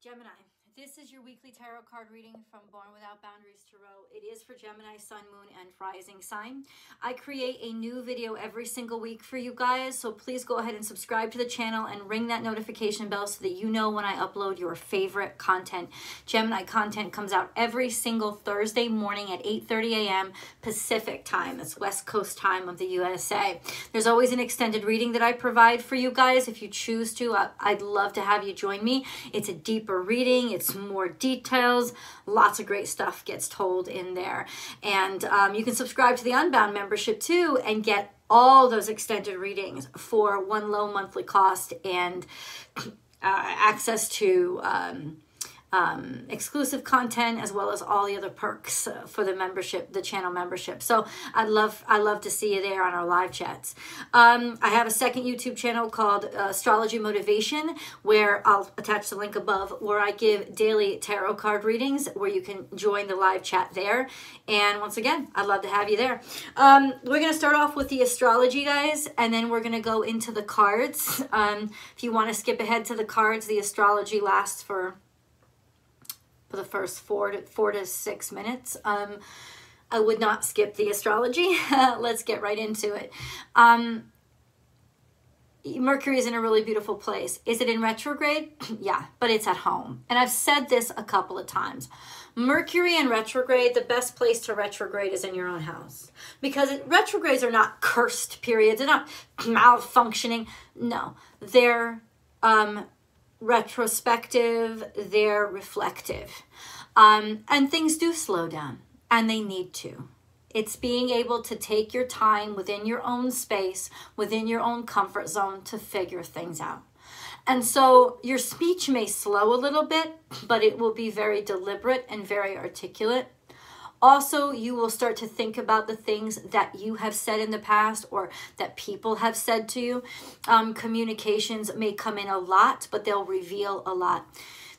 Gemini, this is your weekly tarot card reading from Born Without Boundaries Tarot. It is for Gemini, Sun, Moon, and Rising sign. I create a new video every single week for you guys, so please go ahead and subscribe to the channel and ring that notification bell so that you know when I upload your favorite content. Gemini content comes out every single Thursday morning at 8:30 a.m. Pacific time. That's West Coast time of the USA. There's always an extended reading that I provide for you guys. If you choose to, I'd love to have you join me. It's a deeper reading. It's more details. Lots of great stuff gets told in there. And you can subscribe to the Unbound membership too and get all those extended readings for one low monthly cost and access to exclusive content as well as all the other perks for the membership, the channel membership. So I'd love to see you there on our live chats. I have a second YouTube channel called Astrology Motivation, where I'll attach the link above, where I give daily tarot card readings where you can join the live chat there. And once again, I'd love to have you there. We're going to start off with the astrology, guys, and then we're going to go into the cards. If you want to skip ahead to the cards, the astrology lasts for the first four to 6 minutes. I would not skip the astrology. Let's get right into it. Mercury is in a really beautiful place. Is it in retrograde? Yeah, but it's at home. And I've said this a couple of times. Mercury in retrograde, the best place to retrograde is in your own house. Because retrogrades are not cursed periods. They're not malfunctioning. No, they're retrospective, they're reflective. And things do slow down, and they need to. It's being able to take your time within your own space, within your own comfort zone to figure things out. And so your speech may slow a little bit, but it will be very deliberate and very articulate. Also, you will start to think about the things that you have said in the past or that people have said to you. Communications may come in a lot, but they'll reveal a lot.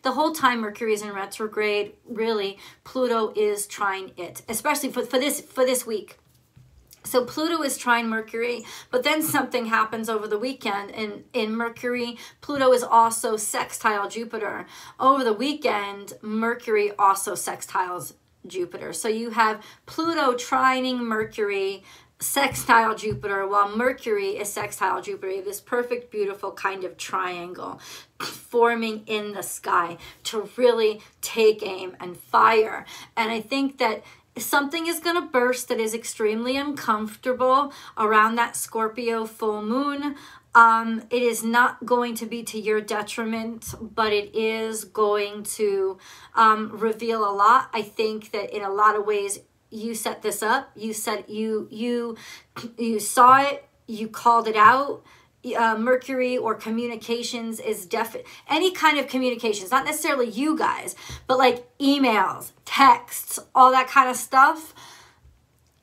The whole time Mercury is in retrograde, really, Pluto is trying it, especially for this week. So Pluto is trying Mercury, but then something happens over the weekend. In Mercury, Pluto is also sextile Jupiter. Over the weekend, Mercury also sextiles Jupiter. So you have Pluto trining Mercury, sextile Jupiter, while Mercury is sextile Jupiter. You have this perfect, beautiful kind of triangle forming in the sky to really take aim and fire. And I think that something is going to burst that is extremely uncomfortable around that Scorpio full moon. It is not going to be to your detriment, but it is going to reveal a lot. I think that in a lot of ways, you set this up. You said you saw it. You called it out. Mercury or communications is any kind of communications, not necessarily you guys, but like emails, texts, all that kind of stuff.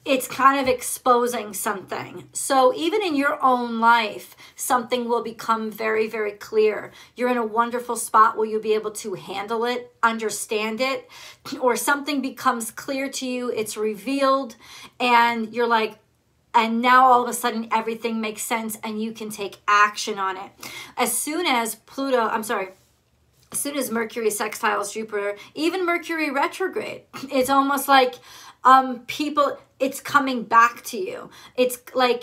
It's kind of exposing something. So even in your own life, something will become very, very clear. You're in a wonderful spot where you'll be able to handle it, understand it, or something becomes clear to you, it's revealed, and you're like, and now all of a sudden everything makes sense and you can take action on it. As soon as Mercury sextiles Jupiter, even Mercury retrograde, it's almost like it's coming back to you. It's like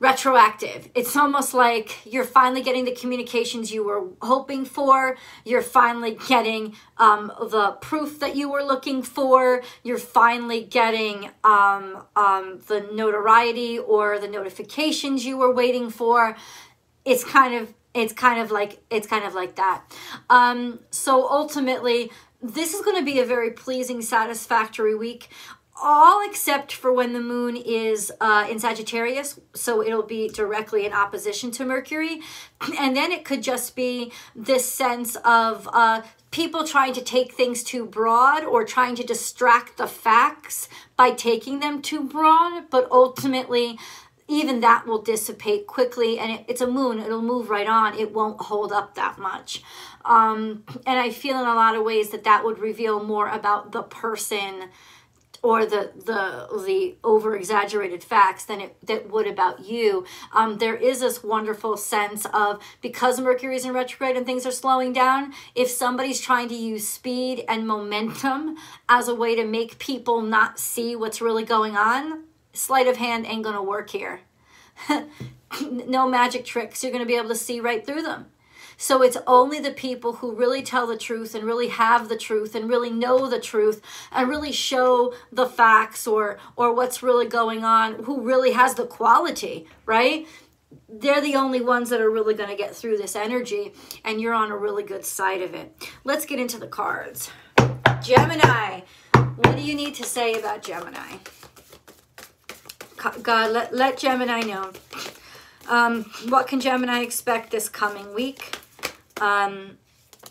retroactive. It's almost like you're finally getting the communications you were hoping for. You're finally getting the proof that you were looking for. You're finally getting the notoriety or the notifications you were waiting for. It's kind of like that. So ultimately, this is going to be a very pleasing, satisfactory week. All except for when the moon is in Sagittarius, so it'll be directly in opposition to Mercury. And then it could just be this sense of people trying to take things too broad or trying to distract the facts by taking them too broad. But ultimately, even that will dissipate quickly, and it's a moon. It'll move right on. It won't hold up that much. And I feel in a lot of ways that would reveal more about the person or the over-exaggerated facts than that would about you. There is this wonderful sense of, because Mercury's in retrograde and things are slowing down, if somebody's trying to use speed and momentum as a way to make people not see what's really going on, sleight of hand ain't gonna work here. No magic tricks. You're gonna be able to see right through them. So it's only the people who really tell the truth and really have the truth and really know the truth and really show the facts or what's really going on, who really has the quality, right? They're the only ones that are really going to get through this energy, and you're on a really good side of it. Let's get into the cards. Gemini, what do you need to say about Gemini? God, let Gemini know. What can Gemini expect this coming week?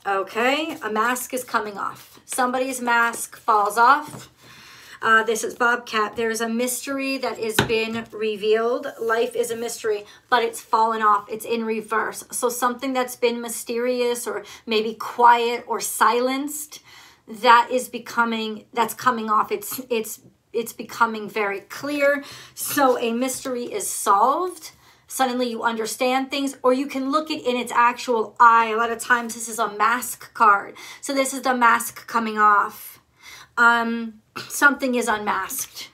Okay, a mask is coming off. Somebody's mask falls off. This is Bobcat. There's a mystery that has been revealed. Life is a mystery, but it's fallen off. It's in reverse. So something that's been mysterious or maybe quiet or silenced, that's coming off. It's becoming very clear. So a mystery is solved. Suddenly you understand things, or you can look it in its actual eye. A lot of times this is a mask card. So this is the mask coming off. Something is unmasked,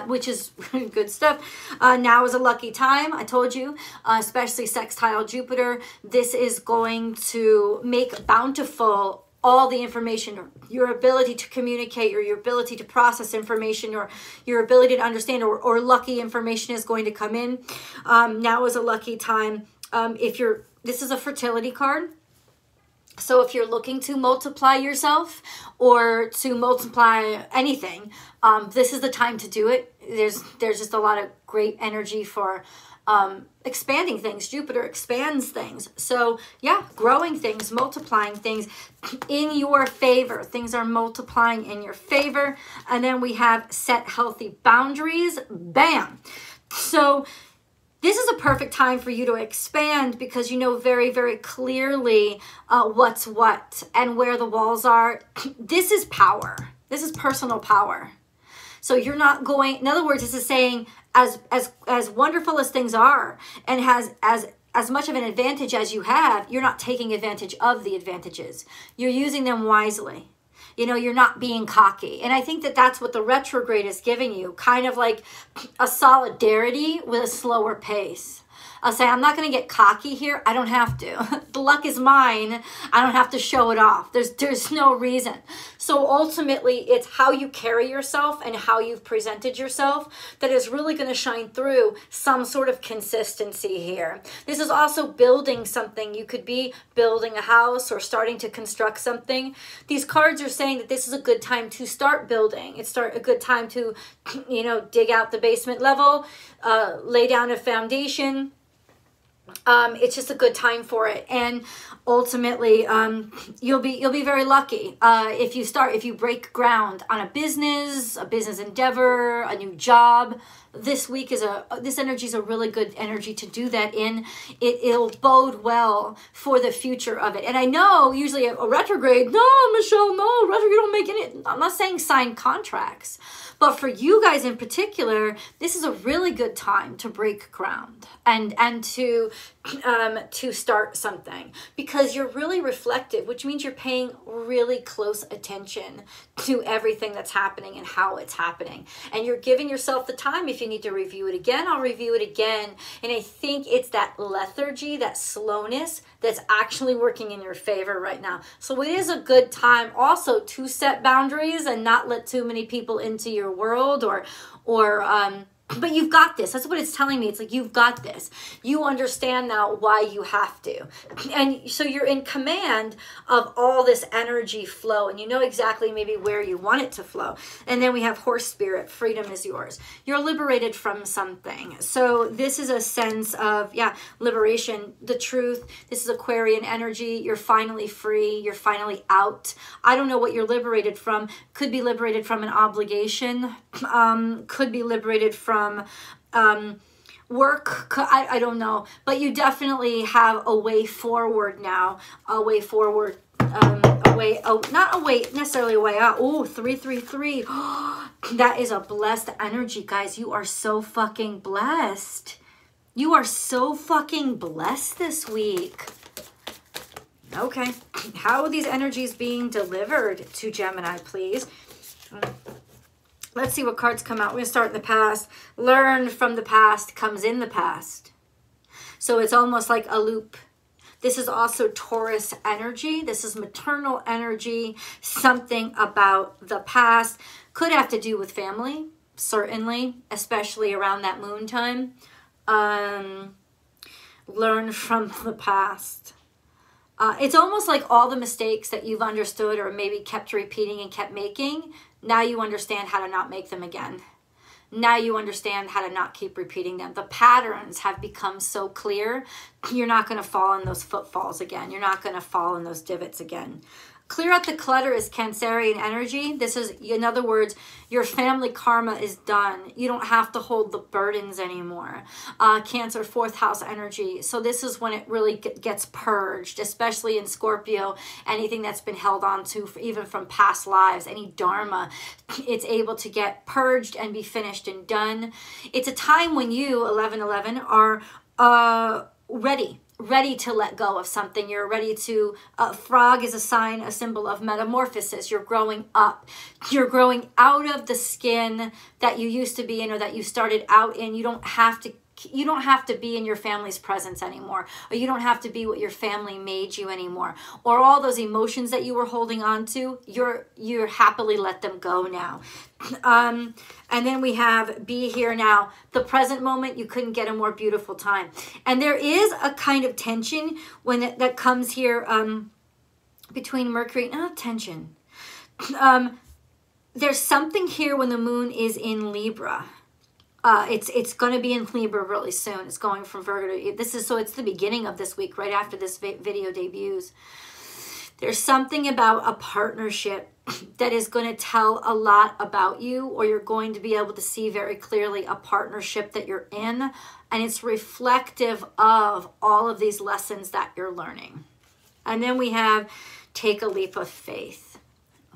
which is good stuff. Now is a lucky time. I told you, especially sextile Jupiter. This is going to make bountiful all the information, your ability to communicate, or your ability to process information, or your ability to understand, or lucky information is going to come in. Now is a lucky time. This is a fertility card. So if you're looking to multiply yourself or to multiply anything, this is the time to do it. There's just a lot of great energy for expanding things. Jupiter expands things. So yeah, growing things, multiplying things in your favor. Things are multiplying in your favor. And then we have set healthy boundaries. Bam. So this is a perfect time for you to expand, because you know very, very clearly what's what and where the walls are. This is power. This is personal power. So you're not going, in other words, this is saying, as wonderful as things are and has as much of an advantage as you have, you're not taking advantage of the advantages. You're using them wisely. You know, you're not being cocky. And I think that that's what the retrograde is giving you, kind of like a solidarity with a slower pace. I'll say, I'm not going to get cocky here. I don't have to. The luck is mine. I don't have to show it off. There's no reason. So ultimately, it's how you carry yourself and how you've presented yourself that is really going to shine through some sort of consistency here. This is also building something. You could be building a house or starting to construct something. These cards are saying that this is a good time to start building. It's a good time to, you know, dig out the basement level, lay down a foundation. It's just a good time for it, and ultimately you'll be very lucky if you break ground on a business endeavor, a new job. This week this energy is a really good energy to do that in. It'll bode well for the future of it. And I know usually a retrograde, no, Michelle, no, retrograde don't make any. I'm not saying sign contracts, but for you guys in particular, this is a really good time to break ground and to start something, because you're really reflective, which means you're paying really close attention to everything that's happening and how it's happening. And you're giving yourself the time. If you need to review it again, I'll review it again. And I think it's that lethargy, that slowness, that's actually working in your favor right now. So it is a good time also to set boundaries and not let too many people into your world, but you've got this. That's what it's telling me. It's like, you've got this. You understand now why you have to. And so you're in command of all this energy flow, and you know exactly maybe where you want it to flow. And then we have horse spirit. Freedom is yours. You're liberated from something. So this is a sense of, liberation, the truth. This is Aquarian energy. You're finally free. You're finally out. I don't know what you're liberated from. Could be liberated from an obligation. Could be liberated from work. I don't know, but you definitely have a way forward now, not necessarily a way out. Oh, 333. That is a blessed energy, guys. You are so fucking blessed. You are so fucking blessed this week. Okay. How are these energies being delivered to Gemini, please? Let's see what cards come out. We're going to start in the past. Learn from the past comes in the past. So it's almost like a loop. This is also Taurus energy. This is maternal energy. Something about the past. Could have to do with family, certainly, especially around that moon time. Learn from the past. It's almost like all the mistakes that you've understood or maybe kept repeating and kept making, now you understand how to not make them again. Now you understand how to not keep repeating them. The patterns have become so clear, you're not going to fall in those footfalls again. You're not going to fall in those divots again. Clear out the clutter is Cancerian energy. This is, in other words, your family karma is done. You don't have to hold the burdens anymore. Cancer, 4th house energy. So this is when it really gets purged, especially in Scorpio. Anything that's been held on to, even from past lives, any dharma, it's able to get purged and be finished and done. It's a time when you, 1111, are ready to let go of something. You're ready to, frog is a sign, a symbol of metamorphosis. You're growing up. You're growing out of the skin that you used to be in or that you started out in. You don't have to be in your family's presence anymore, or you don't have to be what your family made you anymore, or all those emotions that you were holding on to, you're happily let them go now. And then we have be here now, the present moment. You couldn't get a more beautiful time. And there is a kind of tension when that comes here between Mercury, not tension. There's something here when the moon is in Libra. It's going to be in Libra really soon. It's going from Virgo to, so it's the beginning of this week, right after this video debuts. There's something about a partnership that is going to tell a lot about you, or you're going to be able to see very clearly a partnership that you're in, and it's reflective of all of these lessons that you're learning. And then we have take a leap of faith.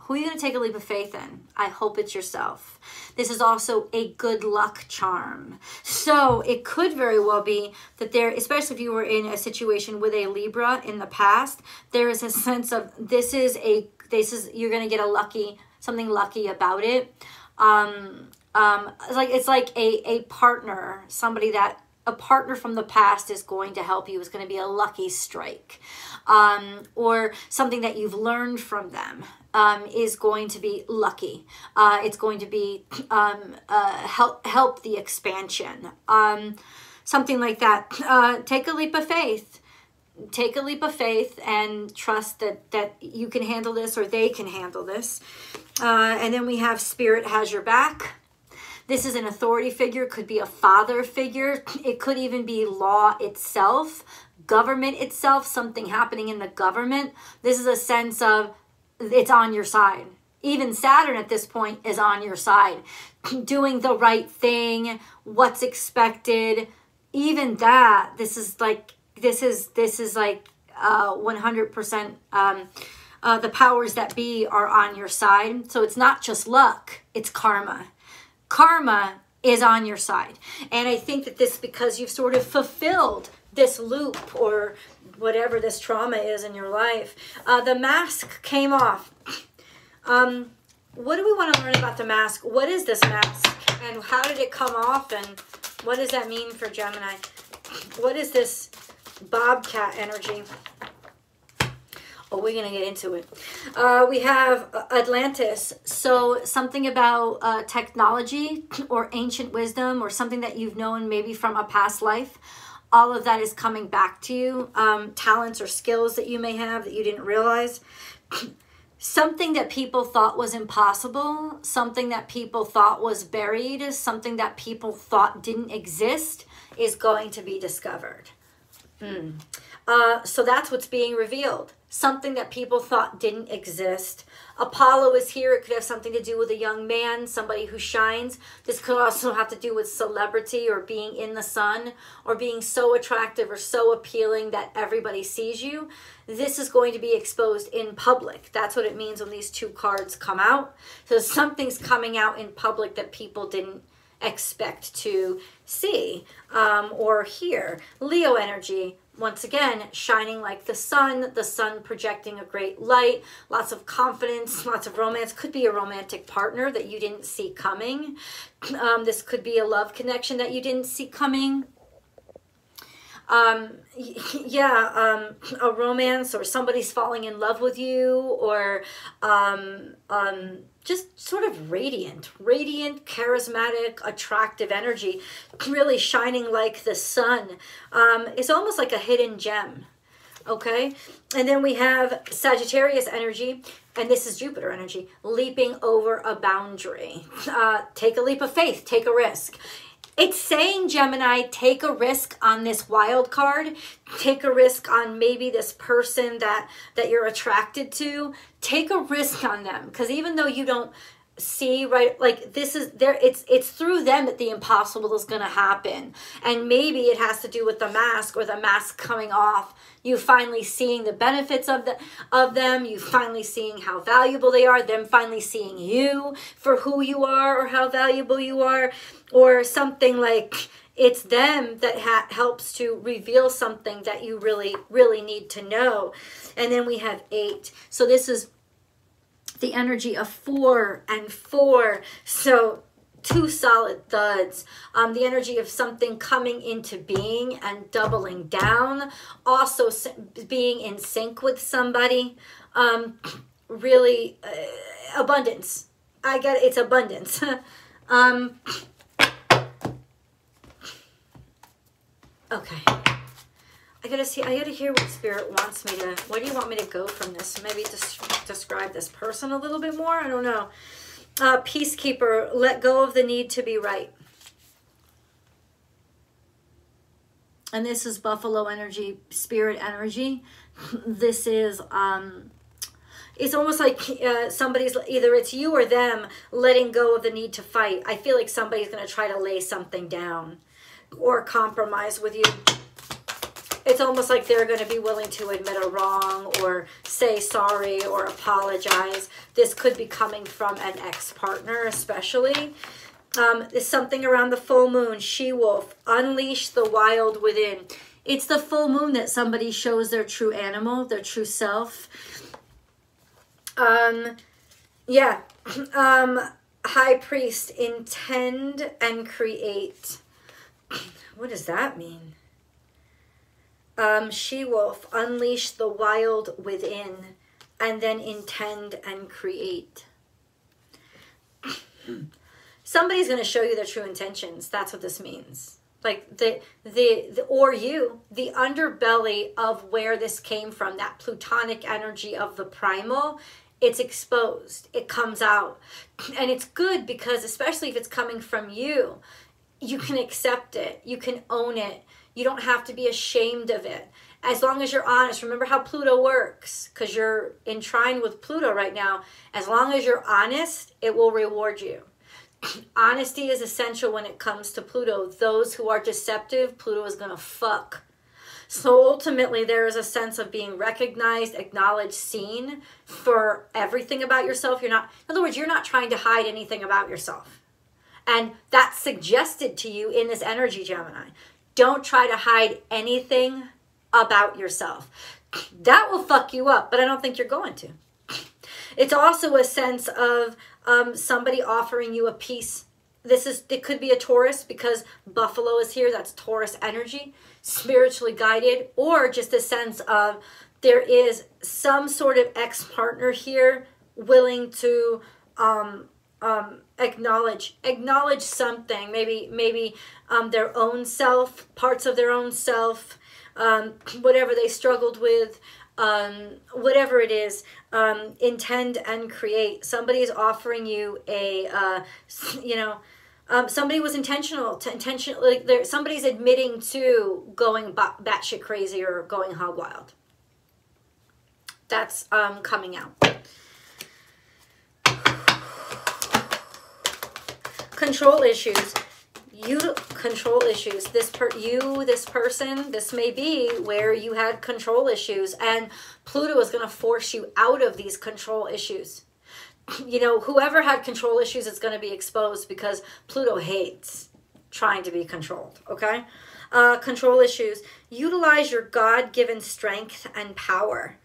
Who are you going to take a leap of faith in? I hope it's yourself. This is also a good luck charm. So it could very well be that there, especially if you were in a situation with a Libra in the past, there is a sense of you're going to get something lucky about it. It's like a partner, a partner from the past is going to help you. Is going to be a lucky strike. Or something that you've learned from them is going to be lucky. It's going to be help the expansion. Something like that. Take a leap of faith. Take a leap of faith and trust that you can handle this, or they can handle this. And then we have spirit has your back. This is an authority figure, could be a father figure. It could even be law itself, government itself, something happening in the government. This is a sense of it's on your side. Even Saturn at this point is on your side. Doing the right thing, what's expected, even that, this is like 100%, the powers that be are on your side. So it's not just luck, it's karma. Karma is on your side. And I think that this, because you've sort of fulfilled this loop or whatever this trauma is in your life. The mask came off. What do we want to learn about the mask? What is this mask? And how did it come off? And what does that mean for Gemini? What is this bobcat energy? Oh, we're going to get into it. We have Atlantis. So something about technology or ancient wisdom or something that you've known maybe from a past life. All of that is coming back to you. Talents or skills that you may have that you didn't realize. Something that people thought was impossible. Something that people thought was buried. Something that people thought didn't exist is going to be discovered. So that's what's being revealed. Something that people thought didn't exist. Apollo is here. It could have something to do with a young man, somebody who shines. This could also have to do with celebrity or being in the sun or being so attractive or so appealing that everybody sees you. This is going to be exposed in public. That's what it means when these two cards come out. So something's coming out in public that people didn't expect to see or hear. Leo energy. Once again, shining like the sun projecting a great light, lots of confidence, lots of romance. Could be a romantic partner that you didn't see coming. This could be a love connection that you didn't see coming. A romance, or somebody's falling in love with you, or just sort of radiant, charismatic, attractive energy, really shining like the sun. It's almost like a hidden gem, okay? And then we have Sagittarius energy, and this is Jupiter energy, leaping over a boundary. Take a leap of faith, take a risk. It's saying, Gemini, take a risk on this wild card. Take a risk on maybe this person that you're attracted to. Take a risk on them. Because even though you don't see, right, like this is there, it's through them that the impossible is going to happen. And maybe it has to do with the mask, or the mask coming off. You finally seeing the benefits of them. You finally seeing how valuable they are. Them finally seeing you for who you are or how valuable you are. Or something like it's them that helps to reveal something that you really, really need to know. And then we have 8. So this is the energy of 4 and 4. So 2 solid thuds. The energy of something coming into being and doubling down. Also being in sync with somebody. Really abundance. I get it. It's abundance. Okay. I gotta hear what Spirit wants me to, what do you want me to go from this? Maybe just describe this person a little bit more? I don't know. Peacekeeper, let go of the need to be right. And this is Buffalo energy, Spirit energy. This is, it's almost like somebody's, either it's you or them, letting go of the need to fight. I feel like somebody's going to try to lay something down or compromise with you. It's almost like they're going to be willing to admit a wrong or say sorry or apologize. This could be coming from an ex-partner especially. There's something around the full moon. She-wolf, unleash the wild within. It's the full moon that somebody shows their true animal, their true self. High priest, intend and create. What does that mean? She-wolf, unleash the wild within, and then intend and create. Somebody's going to show you their true intentions. That's what this means. Like the underbelly of where this came from, that plutonic energy of the primal, it's exposed. It comes out. And it's good because, especially if it's coming from you, you can accept it. You can own it. You don't have to be ashamed of it. As long as you're honest. Remember how Pluto works, because you're in trine with Pluto right now. As long as you're honest, it will reward you. Honesty is essential when it comes to Pluto. Those who are deceptive, Pluto is going to fuck. So ultimately, there is a sense of being recognized, acknowledged, seen for everything about yourself. You're not, in other words, you're not trying to hide anything about yourself. And that's suggested to you in this energy, Gemini. Don't try to hide anything about yourself. That will fuck you up, but I don't think you're going to. It's also a sense of somebody offering you a piece. It could be a Taurus because Buffalo is here. That's Taurus energy, spiritually guided, or just a sense of there is some sort of ex-partner here willing to acknowledge something, maybe their own self, parts of their own self, whatever they struggled with, whatever it is, intend and create. Somebody is offering you a, Somebody was intentionally, like somebody's admitting to going batshit crazy or going hog wild. That's coming out. Control issues. Control issues. This person, this may be where you had control issues, and Pluto is going to force you out of these control issues. You know, whoever had control issues is going to be exposed, because Pluto hates trying to be controlled, okay? Control issues. Utilize your God-given strength and power.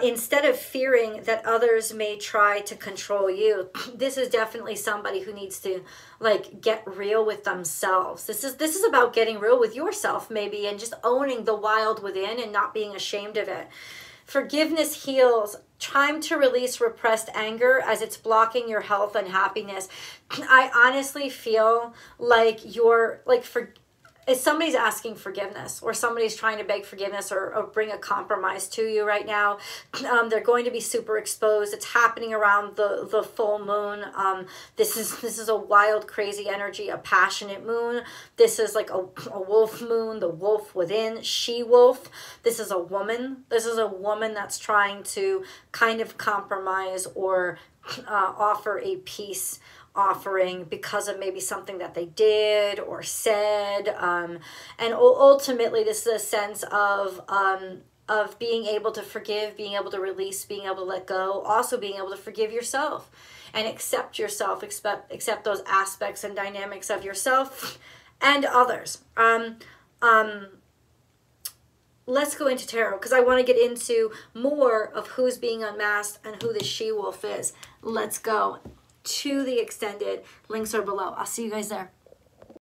Instead of fearing that others may try to control you. This is definitely somebody who needs to, like, get real with themselves. This is about getting real with yourself, maybe, and just owning the wild within and not being ashamed of it. Forgiveness heals. Time to release repressed anger as it's blocking your health and happiness. I honestly feel like you're, like, if somebody's asking forgiveness, or somebody's trying to beg forgiveness, or bring a compromise to you right now, they're going to be super exposed. It's happening around the full moon. This is a wild, crazy energy, a passionate moon. This is like a wolf moon, the wolf within, she-wolf. This is a woman. This is a woman that's trying to kind of compromise or offer a peace offering because of maybe something that they did or said, and ultimately this is a sense of being able to forgive, being able to release, being able to let go, also being able to forgive yourself and accept yourself, accept those aspects and dynamics of yourself and others. Let's go into tarot, because I want to get into more of who's being unmasked and who the she-wolf is. Let's go to the extended. Links are below. I'll see you guys there.